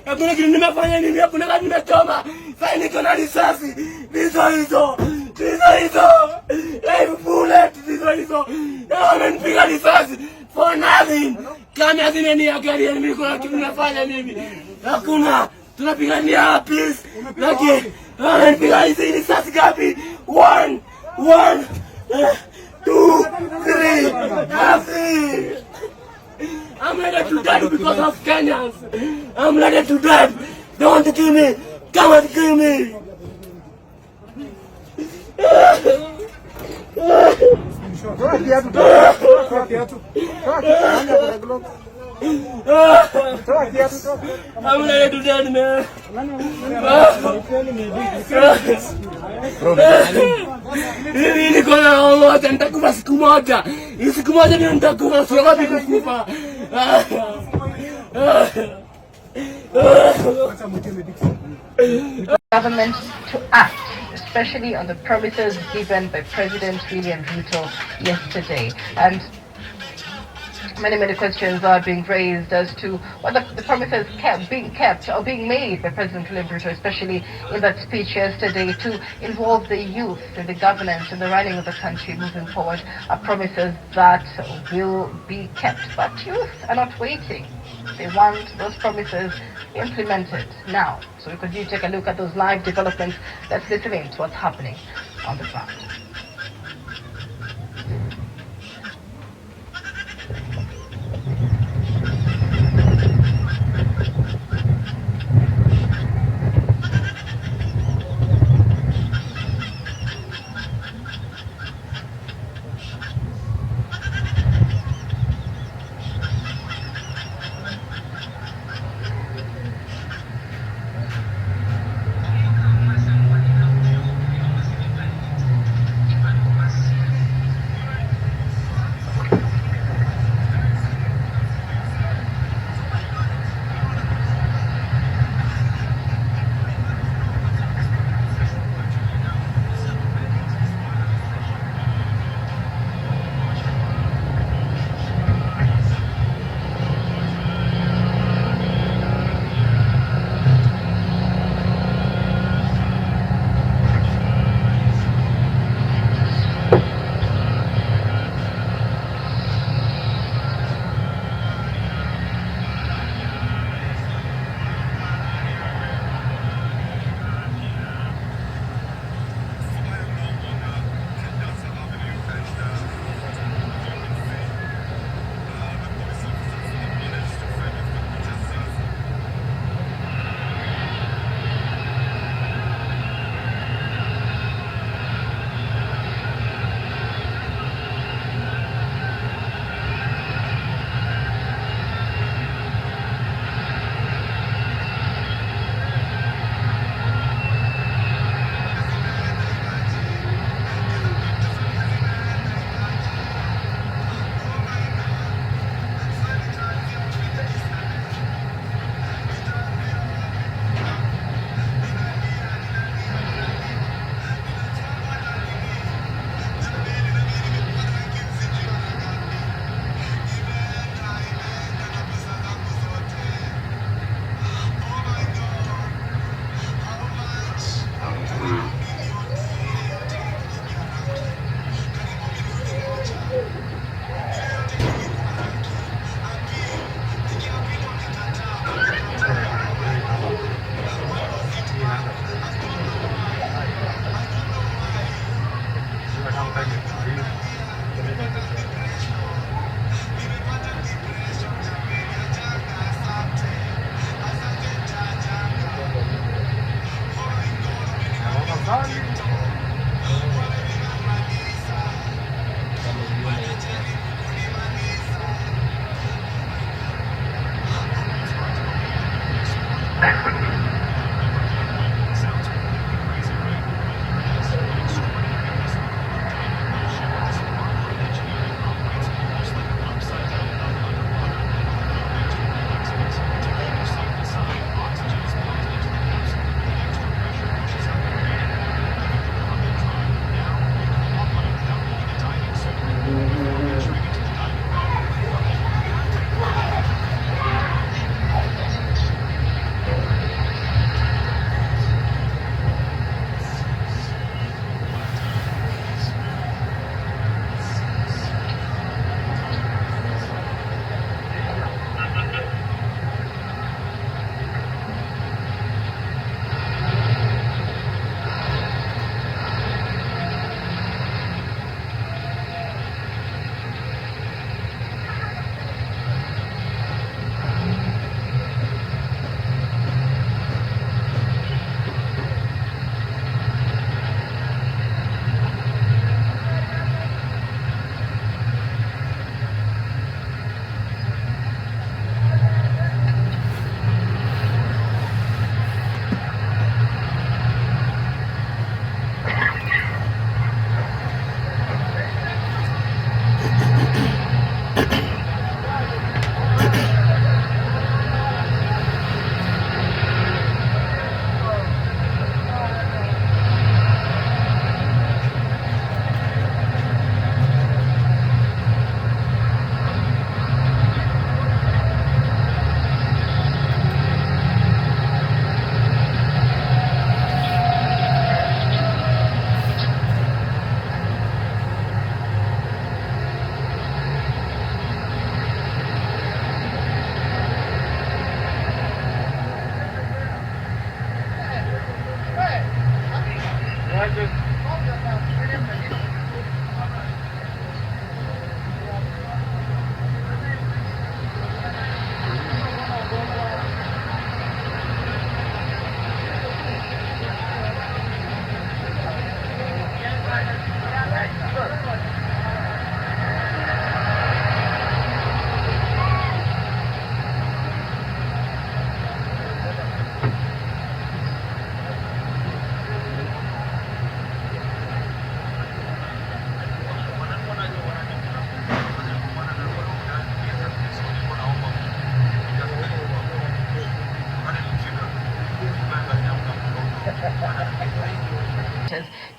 Hakuna kitu nimefanya nini? Hakuna kitu nimechoma. Sasa niko na risasi. Hizo. Live bullet hizo. Wamenipiga risasi for nothing. Kama hazina ni gari mimi kuna kitu nimefanya mimi. Hakuna. Tunapigania peace. Lakini wamenipiga hizi risasi gapi? 1 2 3 I'm ready to die because of Kenyans. I'm ready to die. They want to kill me. Come and kill me. I'm ready to die, man. Mimi niko na wote nitakufa siku moja. Siku moja ndio nitakufa, sio wapi kukufa. Government to act, especially on the promises given by President William Ruto yesterday. And many questions are being raised as to whether the promises being kept or being made by President William Ruto, especially in that speech yesterday, to involve the youth in the governance and the running of the country moving forward, are promises that will be kept. But youth are not waiting. They want those promises implemented now. So we continue to take a look at those live developments. Let's listen in to what's happening on the ground.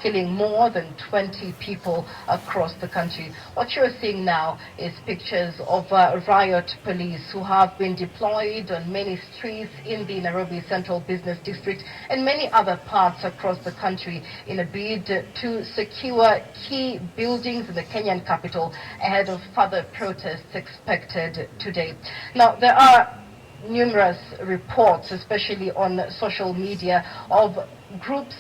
killing more than 20 people across the country. What you're seeing now is pictures of riot police who have been deployed on many streets in the Nairobi Central Business District and many other parts across the country in a bid to secure key buildings in the Kenyan capital ahead of further protests expected today. Now, there are numerous reports, especially on social media, of groups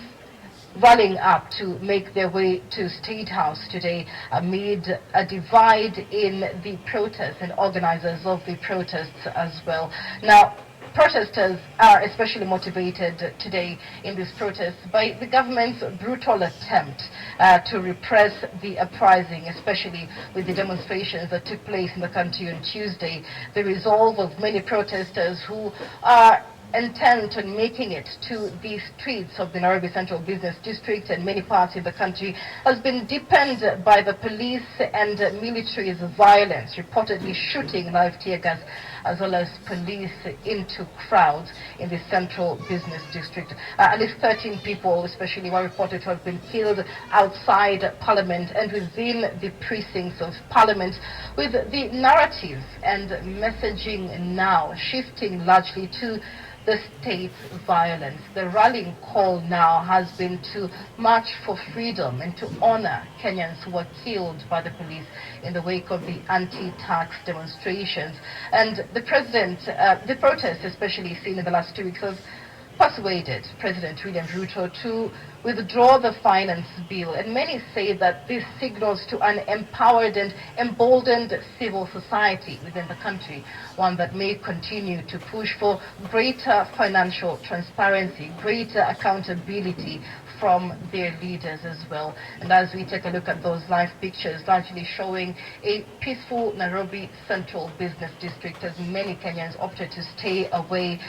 rallying up to make their way to State House today amid a divide in the protests and organizers of the protests as well. Now, protesters are especially motivated today in this protest by the government's brutal attempt to repress the uprising, especially with the demonstrations that took place in the country on Tuesday. The resolve of many protesters who are intent on making it to the streets of the Nairobi Central Business District and many parts of the country has been deepened by the police and military's violence, reportedly shooting live tear gas as well as police into crowds in the Central Business District. At least 13 people, especially, were reported to have been killed outside Parliament and within the precincts of Parliament, with the narrative and messaging now shifting largely to the state's violence. The rallying call now has been to march for freedom and to honor Kenyans who were killed by the police in the wake of the anti-tax demonstrations. And the protests, especially seen in the last 2 weeks, have persuaded President William Ruto to withdraw the finance bill. And many say that this signals to an empowered and emboldened civil society within the country, one that may continue to push for greater financial transparency, greater accountability from their leaders as well. And as we take a look at those live pictures, largely showing a peaceful Nairobi Central Business District, as many Kenyans opted to stay away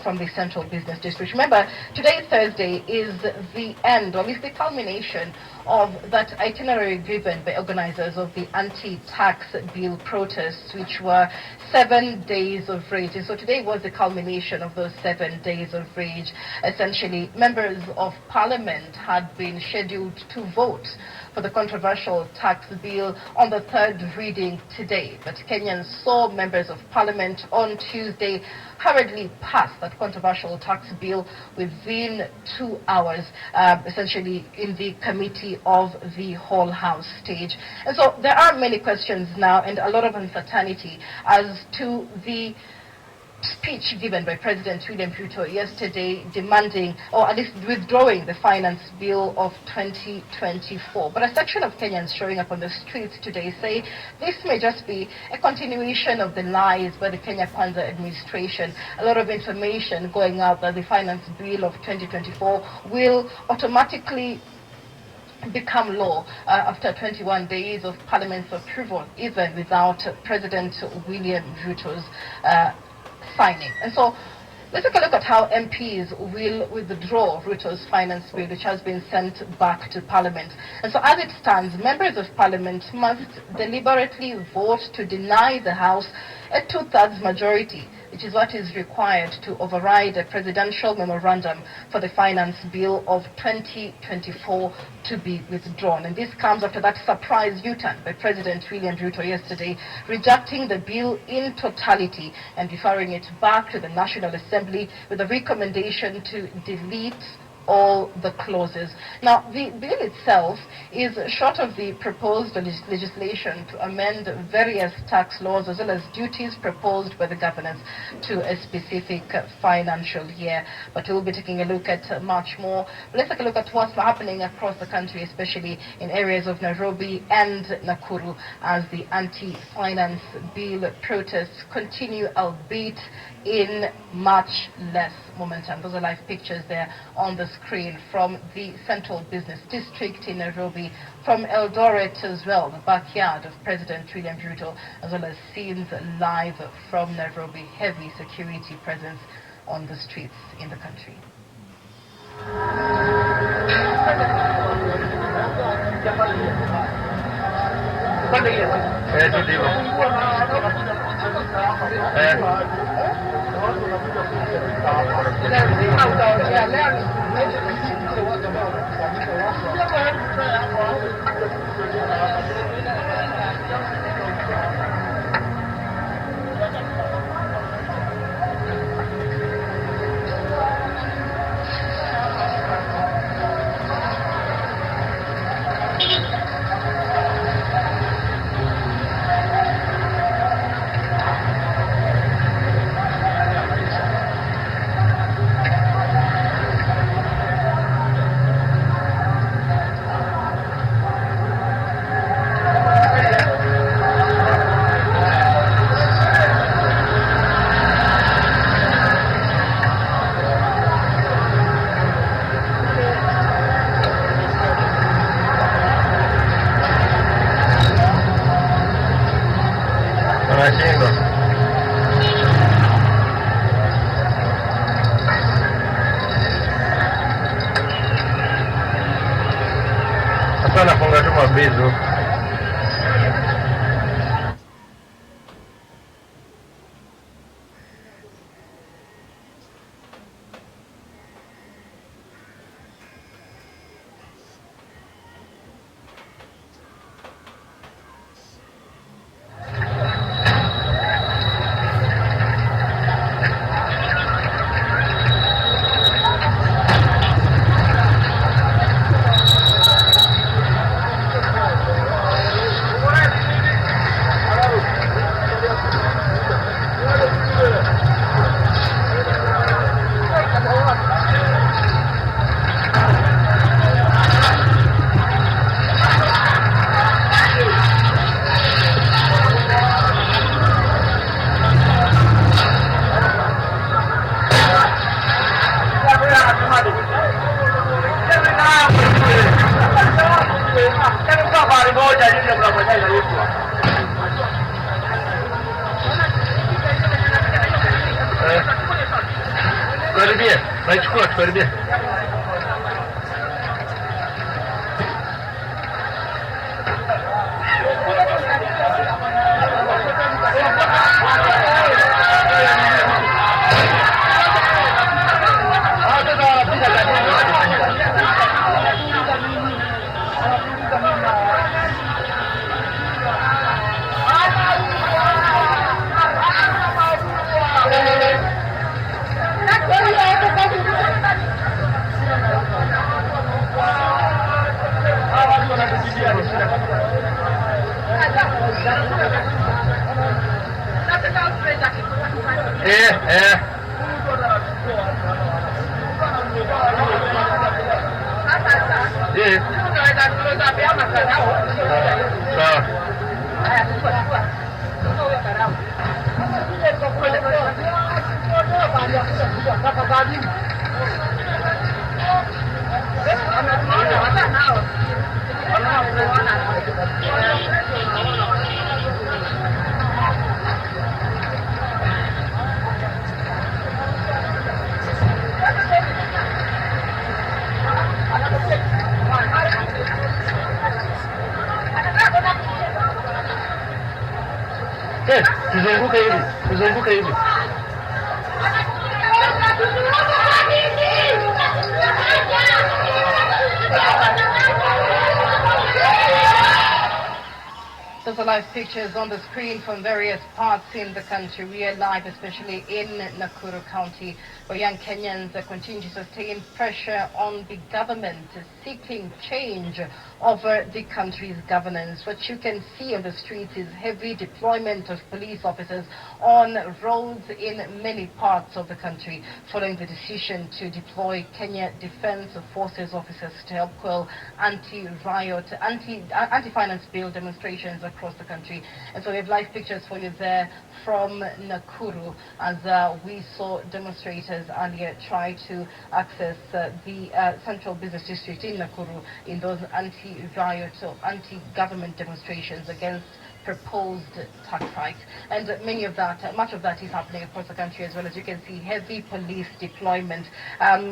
from the Central Business District. Remember, today, Thursday, is the end, or at least the culmination of that itinerary driven by organizers of the anti-tax bill protests, which were 7 days of rage. And so today was the culmination of those 7 days of rage. Essentially, members of Parliament had been scheduled to vote for the controversial tax bill on the third reading today. But Kenyans saw members of Parliament on Tuesday hurriedly pass that controversial tax bill within 2 hours, essentially in the committee of the whole house stage. And so there are many questions now and a lot of uncertainty as to the speech given by President William Ruto yesterday demanding, or at least withdrawing, the finance bill of 2024. But a section of Kenyans showing up on the streets today say this may just be a continuation of the lies by the Kenya Kwanza administration. A lot of information going out that the finance bill of 2024 will automatically become law after 21 days of Parliament's approval, even without President William Ruto's signing. And so let's take a look at how MPs will withdraw Ruto's finance bill, which has been sent back to Parliament. And so as it stands, members of Parliament must deliberately vote to deny the House a 2/3 majority, which is what is required to override a presidential memorandum for the finance bill of 2024 to be withdrawn. And this comes after that surprise U-turn by President William Ruto yesterday, rejecting the bill in totality and referring it back to the National Assembly with a recommendation to delete all the clauses. Now, the bill itself is short of the proposed legislation to amend various tax laws as well as duties proposed by the governors to a specific financial year. But we'll be taking a look at much more. But let's take a look at what's happening across the country, especially in areas of Nairobi and Nakuru, as the anti-finance bill protests continue, albeit in much less momentum. Those are live pictures there on the screen from the Central Business District in Nairobi, from Eldoret as well, the backyard of President William Ruto, as well as scenes live from Nairobi. Heavy security presence on the streets in the country. Sasa nafunga tu mabizo. Karibia, nachukua karibia. Tuzunguke hivi, tuzunguke hivi. Those are live pictures on the screen from various parts in the country. We are live, especially in Nakuru County, where young Kenyans continue to sustain pressure on the government, seeking change over the country's governance. What you can see on the streets is heavy deployment of police officers on roads in many parts of the country, following the decision to deploy Kenya Defense Forces officers to help quell anti-riot, anti-finance bill demonstrations across the country. And so we have live pictures for you there from Nakuru, as we saw demonstrators earlier try to access the central business district in Nakuru in those anti-riot or anti-government demonstrations against proposed tax hikes. And much of that is happening across the country as well. As you can see, heavy police deployment.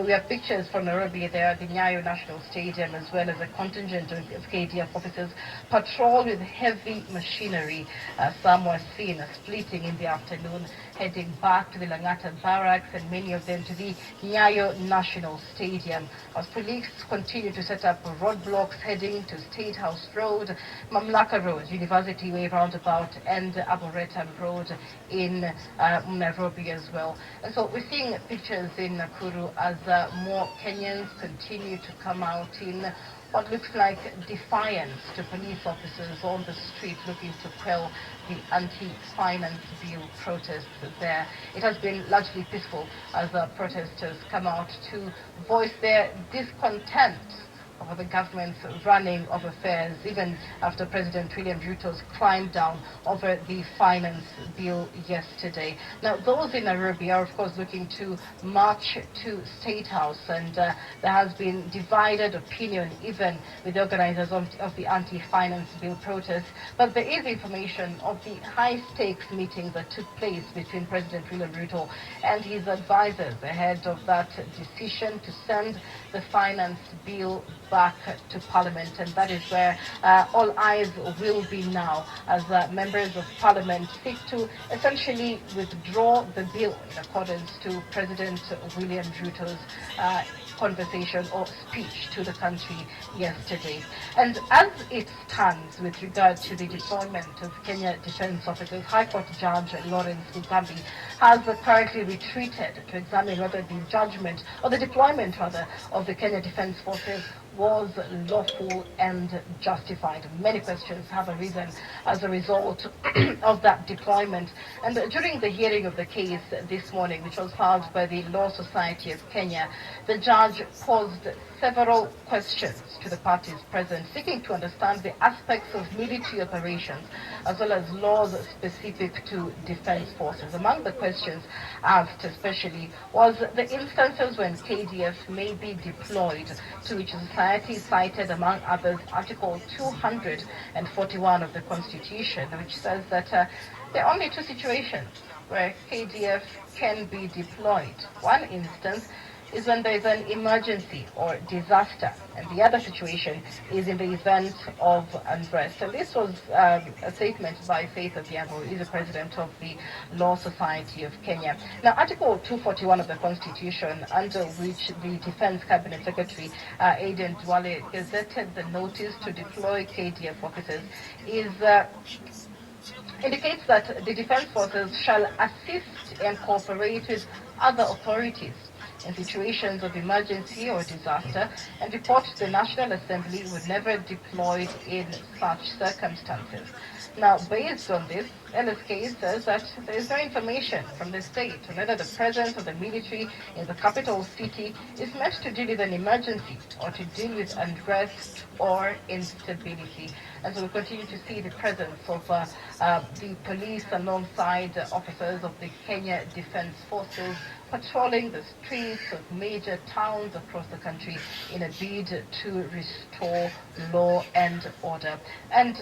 We have pictures from Nairobi there at the Nyayo National Stadium, as well as a contingent of KDF officers patrol with heavy machinery. Some were seen splitting in the afternoon. heading back to the Langata barracks and many of them to the Nyayo National Stadium as police continue to set up roadblocks heading to State House Road, Mamlaka Road, University Way roundabout and Arboretum Road in Nairobi as well. And so we're seeing pictures in Nakuru as more Kenyans continue to come out in what looks like defiance to police officers on the street looking to quell the anti-finance bill protests there. It has been largely peaceful as protesters come out to voice their discontent over the government's running of affairs, even after President William Ruto's climb down over the finance bill yesterday. Now, those in Nairobi are, of course, looking to march to State House, and there has been divided opinion even with the organizers of the anti-finance bill protests. But there is information of the high-stakes meeting that took place between President William Ruto and his advisors ahead of that decision to send the finance bill back to Parliament, and that is where all eyes will be now as members of Parliament seek to essentially withdraw the bill in accordance to President William Ruto's conversation or speech to the country yesterday. And as it stands with regard to the deployment of Kenya Defence Officers, High Court Judge Lawrence Mugambi has currently retreated to examine whether the judgment, or the deployment rather, of the Kenya Defence Forces was lawful and justified. Many questions have arisen as a result of that deployment. And during the hearing of the case this morning, which was filed by the Law Society of Kenya, the judge posed several questions to the parties present, seeking to understand the aspects of military operations as well as laws specific to defense forces. Among the questions asked especially was the instances when KDF may be deployed, to which the society cited, among others, Article 241 of the Constitution, which says that there are only two situations where KDF can be deployed. One instance is when there is an emergency or disaster, and the other situation is in the event of unrest. And this was a statement by Faith Odhiambo, who is the president of the Law Society of Kenya. Now, Article 241 of the Constitution, under which the Defense Cabinet Secretary Aden Duale gazetted the notice to deploy KDF officers, indicates that the defense forces shall assist and cooperate with other authorities in situations of emergency or disaster, and report to the National Assembly whenever deployed in such circumstances. Now, based on this, LSK says that there is no information from the state on whether the presence of the military in the capital city is meant to deal with an emergency or to deal with unrest or instability. And so we continue to see the presence of the police alongside officers of the Kenya Defence Forces patrolling the streets of major towns across the country in a bid to restore law and order. And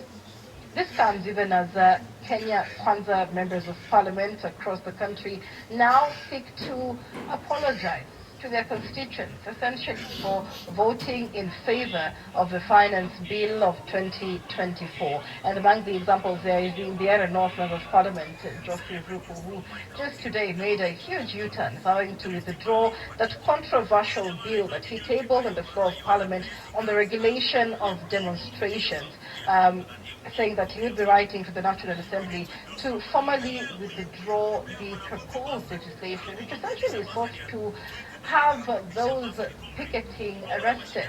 this comes even as Kenya Kwanza members of parliament across the country now seek to apologize to their constituents, essentially for voting in favor of the finance bill of 2024. And among the examples there is the Indiana North Member of Parliament, Geoffrey Rupo, who just today made a huge U-turn, vowing to withdraw that controversial bill that he tabled on the floor of Parliament on the regulation of demonstrations, saying that he would be writing to the National Assembly to formally withdraw the proposed legislation, which essentially sought to have those picketing arrested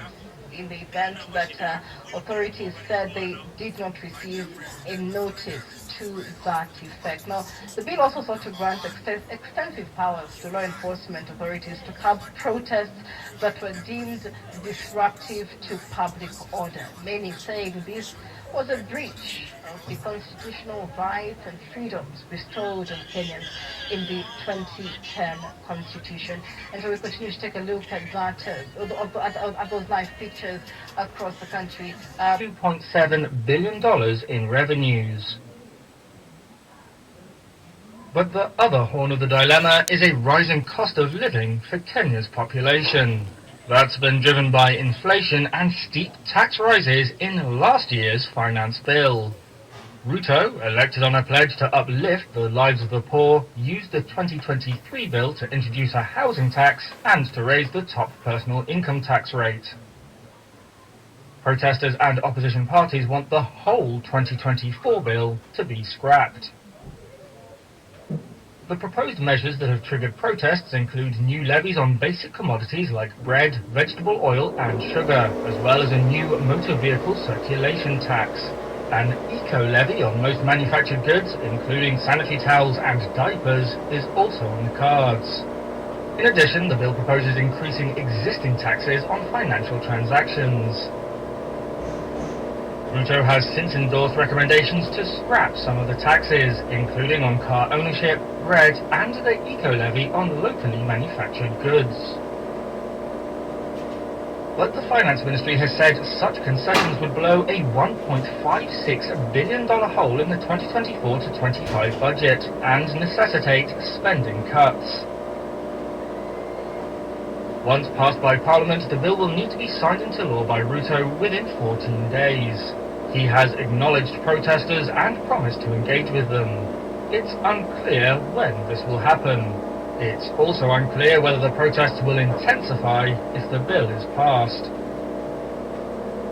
in the event that authorities said they did not receive a notice to that effect. Now, the bill also sought to grant extensive powers to law enforcement authorities to curb protests that were deemed disruptive to public order. Many saying this was a breach of the constitutional rights and freedoms bestowed on Kenyans in the 2010 Constitution. And so we continue to take a look at that, at those live pictures across the country. $2.7 billion in revenues. But the other horn of the dilemma is a rising cost of living for Kenya's population. That's been driven by inflation and steep tax rises in last year's finance bill. Ruto, elected on a pledge to uplift the lives of the poor, used the 2023 bill to introduce a housing tax and to raise the top personal income tax rate. Protesters and opposition parties want the whole 2024 bill to be scrapped. The proposed measures that have triggered protests include new levies on basic commodities like bread, vegetable oil and sugar, as well as a new motor vehicle circulation tax. An eco-levy on most manufactured goods, including sanitary towels and diapers, is also on the cards. In addition, the bill proposes increasing existing taxes on financial transactions. Ruto has since endorsed recommendations to scrap some of the taxes, including on car ownership, bread, and the eco-levy on locally manufactured goods. But the Finance Ministry has said such concessions would blow a $1.56 billion hole in the 2024 to 25 budget and necessitate spending cuts. Once passed by Parliament, the bill will need to be signed into law by Ruto within 14 days. He has acknowledged protesters and promised to engage with them. It's unclear when this will happen. It's also unclear whether the protests will intensify if the bill is passed.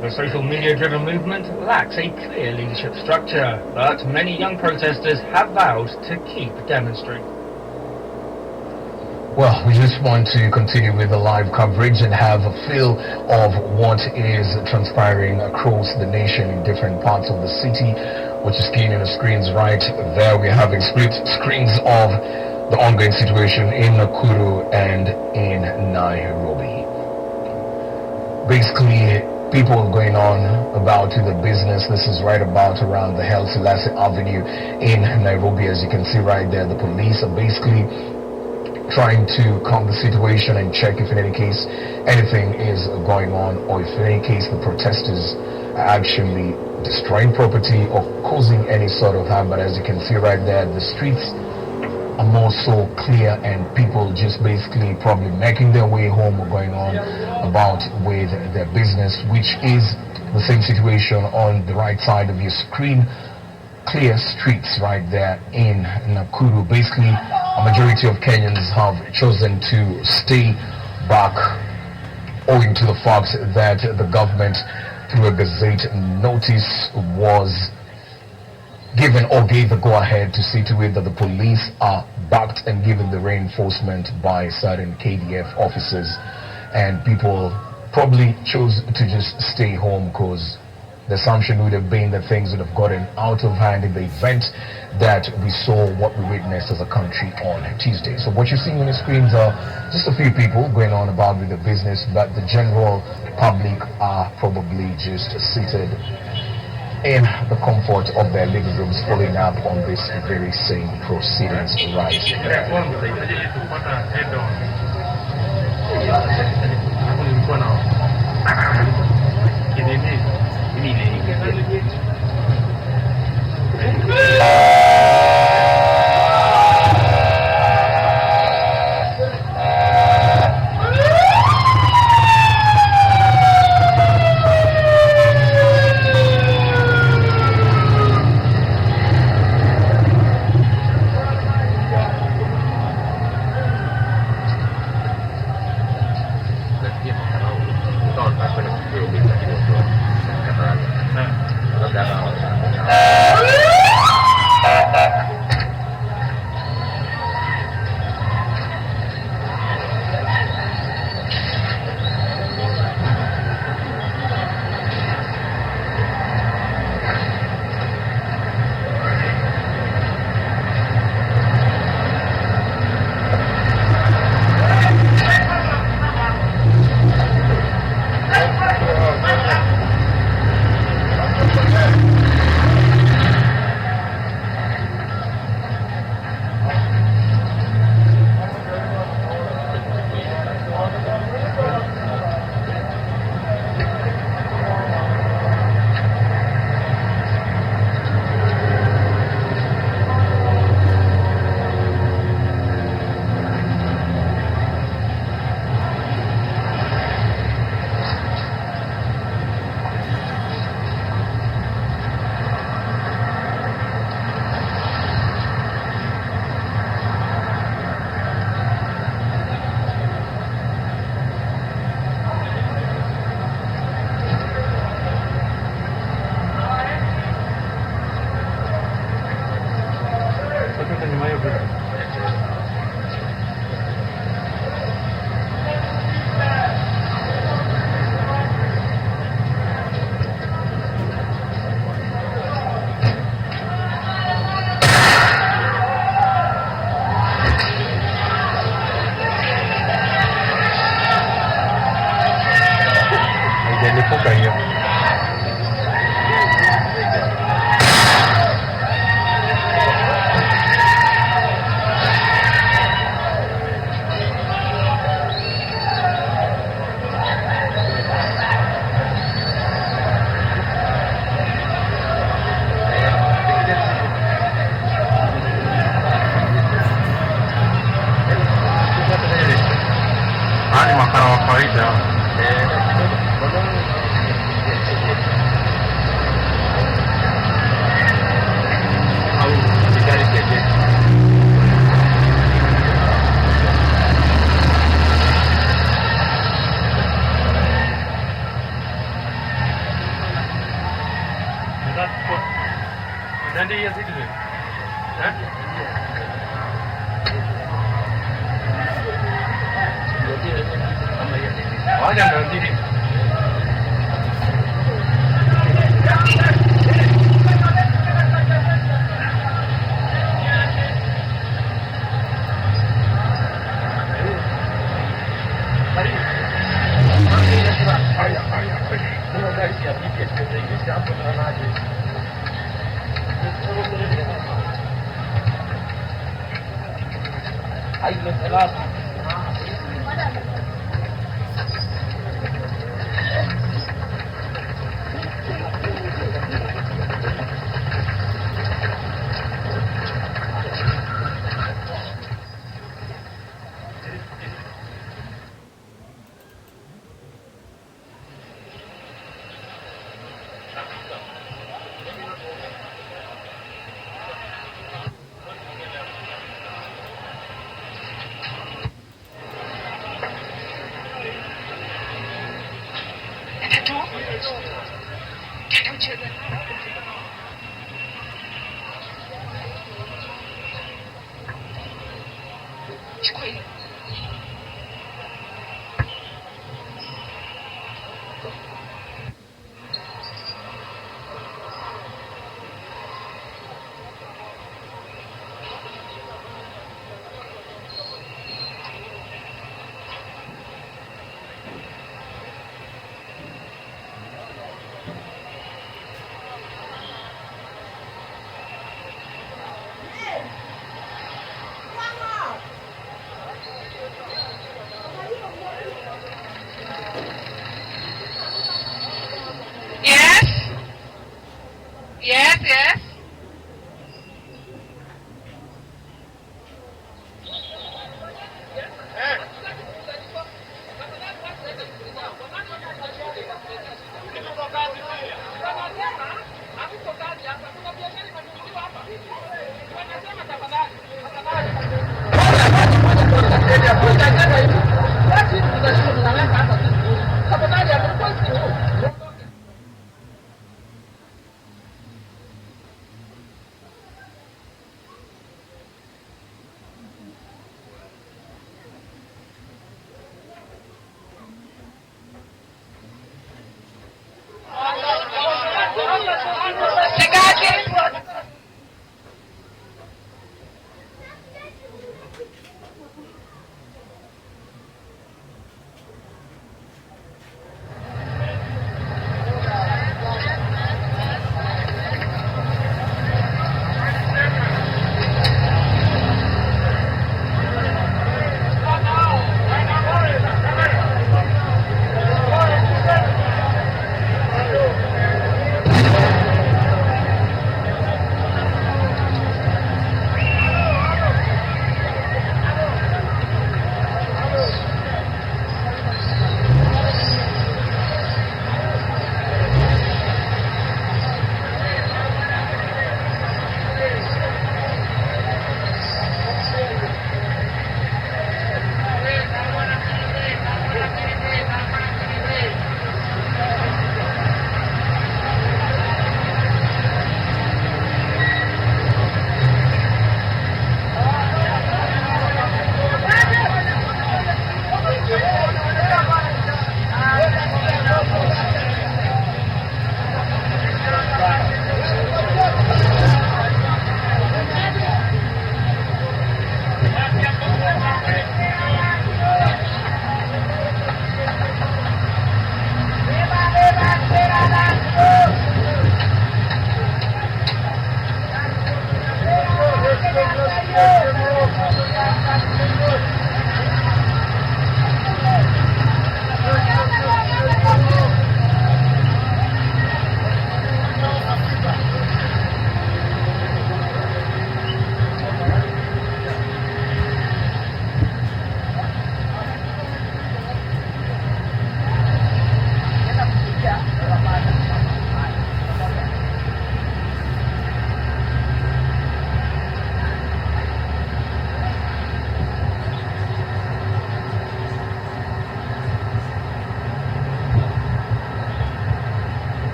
The social media-driven movement lacks a clear leadership structure, but many young protesters have vowed to keep demonstrating. Well, we just want to continue with the live coverage and have a feel of what is transpiring across the nation in different parts of the city. What you're seeing on the screens right there, we're having split screens of the ongoing situation in Nakuru and in Nairobi. Basically, people going on about the business. This is right about around the Haile Selassie Avenue in Nairobi. As you can see right there, the police are basically trying to calm the situation and check if in any case anything is going on, or if in any case the protesters are actually destroying property or causing any sort of harm. But as you can see right there, the streets are more so clear and people just basically probably making their way home or going on about with their business, which is the same situation on the right side of your screen. Clear streets right there in Nakuru. Basically, a majority of Kenyans have chosen to stay back owing to the fact that the government, through a gazette notice, was given or gave the go-ahead to see to it that the police are backed and given the reinforcement by certain KDF officers, and people probably chose to just stay home because the assumption would have been that things would have gotten out of hand in the event that we saw what we witnessed as a country on Tuesday. So what you're seeing on the screens are just a few people going on about with the business, but the general public are probably just seated in the comfort of their living rooms, following up on this very same proceedings right there.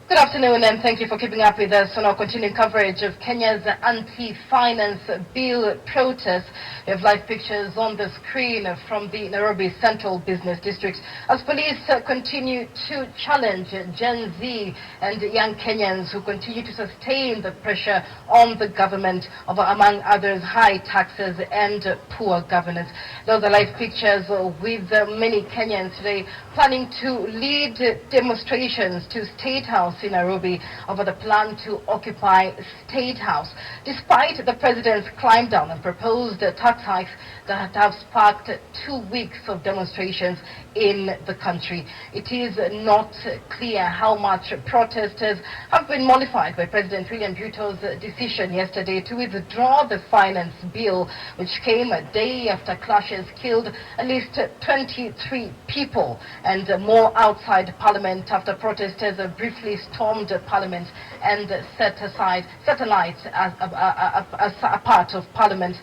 Good afternoon and thank you for keeping up with us on our continuing coverage of Kenya's anti-finance bill protest. We have live pictures on the screen from the Nairobi Central Business District as police continue to challenge Gen Z and young Kenyans who continue to sustain the pressure on the government of, among others, high taxes and poor governance. Those are live pictures with many Kenyans today planning to lead demonstrations to State House in Nairobi over the plan to occupy State House, despite the president's climb down and proposed tax hikes that have sparked 2 weeks of demonstrations in the country. It is not clear how much protesters have been mollified by President William Ruto's decision yesterday to withdraw the finance bill, which came a day after clashes killed at least 23 people and more outside Parliament after protesters briefly stormed Parliament and set alight as a part of Parliament.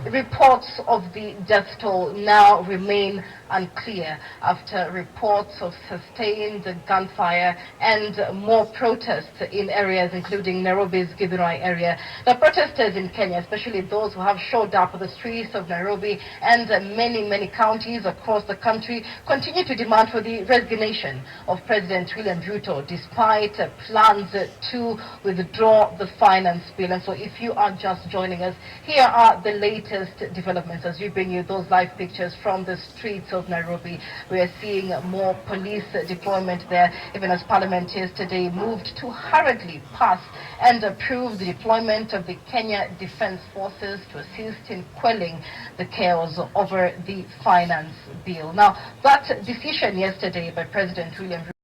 The reports of the death toll now remain unclear after reports of sustained gunfire and more protests in areas including Nairobi's Githurai area. The protesters in Kenya, especially those who have showed up on the streets of Nairobi and many counties across the country, continue to demand for the resignation of President William Ruto despite plans to withdraw the finance bill. And so if you are just joining us, here are the latest developments as we bring you those live pictures from the streets of Nairobi. We are seeing more police deployment there, even as Parliament yesterday moved to hurriedly pass and approve the deployment of the Kenya Defence Forces to assist in quelling the chaos over the finance bill. Now, that decision yesterday by President William